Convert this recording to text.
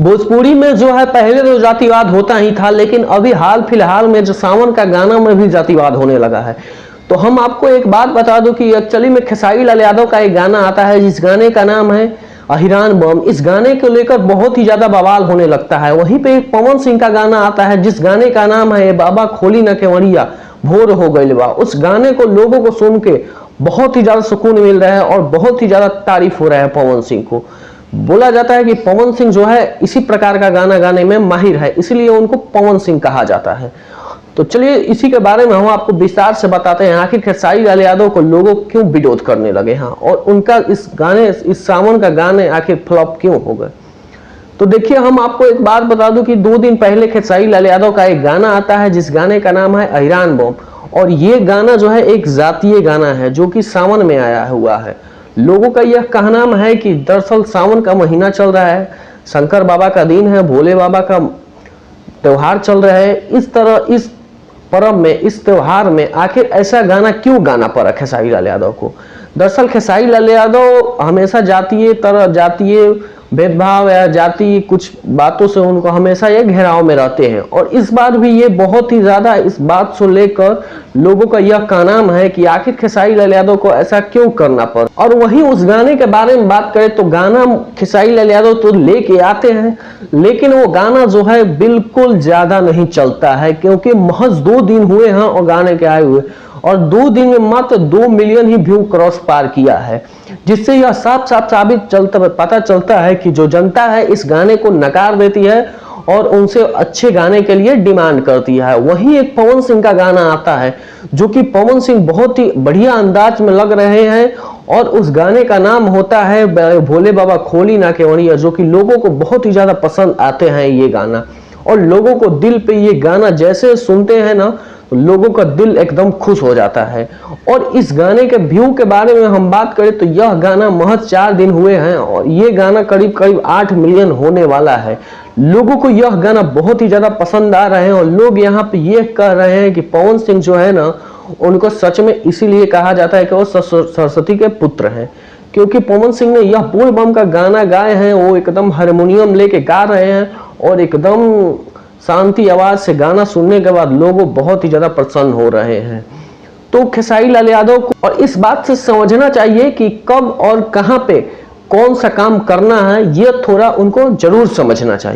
भोजपुरी में जो है पहले तो जातिवाद होता ही था, लेकिन अभी हाल फिलहाल में जो सावन का गाना में भी जातिवाद होने लगा है। तो हम आपको एक बात बता दूं कि एक्चुअली में खेसारी लाल यादव का एक गाना आता है जिस गाने का नाम है अहिरान बम। इस गाने को लेकर बहुत ही ज्यादा बवाल होने लगता है। वहीं पे एक पवन सिंह का गाना आता है जिस गाने का नाम है बाबा खोली न केवड़िया भोर हो गइल बा। उस गाने को लोगों को सुन के बहुत ही ज्यादा सुकून मिल रहा है और बहुत ही ज्यादा तारीफ हो रहा है पवन सिंह को। बोला जाता है कि पवन सिंह जो है इसी प्रकार का गाना गाने में माहिर है, इसलिए उनको पवन सिंह कहा जाता है। तो चलिए इसी के बारे में हम आपको विस्तार से बताते हैं आखिर खेसारी लाल यादव को लोगों क्यों विरोध करने लगे हैं और उनका इस सावन का गाने आखिर फ्लॉप क्यों हो गए। तो देखिए, हम आपको एक बात बता दूं कि 2 दिन पहले खेसारी लाल यादव का एक गाना आता है जिस गाने का नाम है अहिरान बम। और ये गाना जो है एक जातीय गाना है जो कि सावन में आया हुआ है। लोगों का यह कहना है कि दरअसल सावन का महीना चल रहा है, शंकर बाबा का दिन है, भोले बाबा का त्योहार चल रहा है। इस तरह इस पर्व में, इस त्योहार में आखिर ऐसा गाना क्यों गाना पड़ा खेसारी लाल यादव को। दरअसल खेसारी लाल यादव हमेशा जातीय भेदभाव या जाति कुछ बातों से उनको हमेशा ये घेराव में रहते हैं। और इस बार भी ये बहुत ही ज्यादा इस बात को लेकर लोगों का यह कहना है कि आखिर खेसारी लाल यादव को ऐसा क्यों करना पड़ा। और वहीं उस गाने के बारे में बात करें तो गाना खेसारी लाल यादव तो लेके आते हैं, लेकिन वो गाना जो है बिल्कुल ज्यादा नहीं चलता है, क्योंकि महज 2 दिन हुए हैं और गाने के आए हुए, और 2 दिन में मात्र 2 मिलियन ही व्यू क्रॉस पार किया है। जिससे यह साफ पता चलता है कि जो जनता है इस गाने को नकार देती है और उनसे अच्छे गाने के लिए डिमांड करती है। वहीं एक पवन सिंह का गाना आता है जो कि पवन सिंह बहुत ही बढ़िया अंदाज में लग रहे हैं, और उस गाने का नाम होता है भोले बाबा खोली ना केवड़िया, जो कि लोगों को बहुत ही ज्यादा पसंद आते हैं ये गाना। और लोगों को दिल पे ये गाना जैसे सुनते हैं ना, लोगों का दिल एकदम खुश हो जाता है। और इस गाने के व्यू के बारे में हम बात करें तो यह गाना महज 4 दिन हुए हैं और ये गाना करीब 8 मिलियन होने वाला है। लोगों को यह गाना बहुत ही ज्यादा पसंद आ रहे हैं और लोग यहाँ पे ये कह रहे हैं कि पवन सिंह जो है ना, उनको सच में इसीलिए कहा जाता है कि वो सरस्वती के पुत्र हैं, क्योंकि पवन सिंह ने यह बोल बम का गाना गाए हैं। वो एकदम हारमोनियम लेके गा रहे हैं और एकदम शांति आवाज से गाना सुनने के बाद लोग बहुत ही ज्यादा प्रसन्न हो रहे हैं। तो खेसारी लाल यादव को और इस बात से समझना चाहिए कि कब और कहां पे कौन सा काम करना है, यह थोड़ा उनको जरूर समझना चाहिए।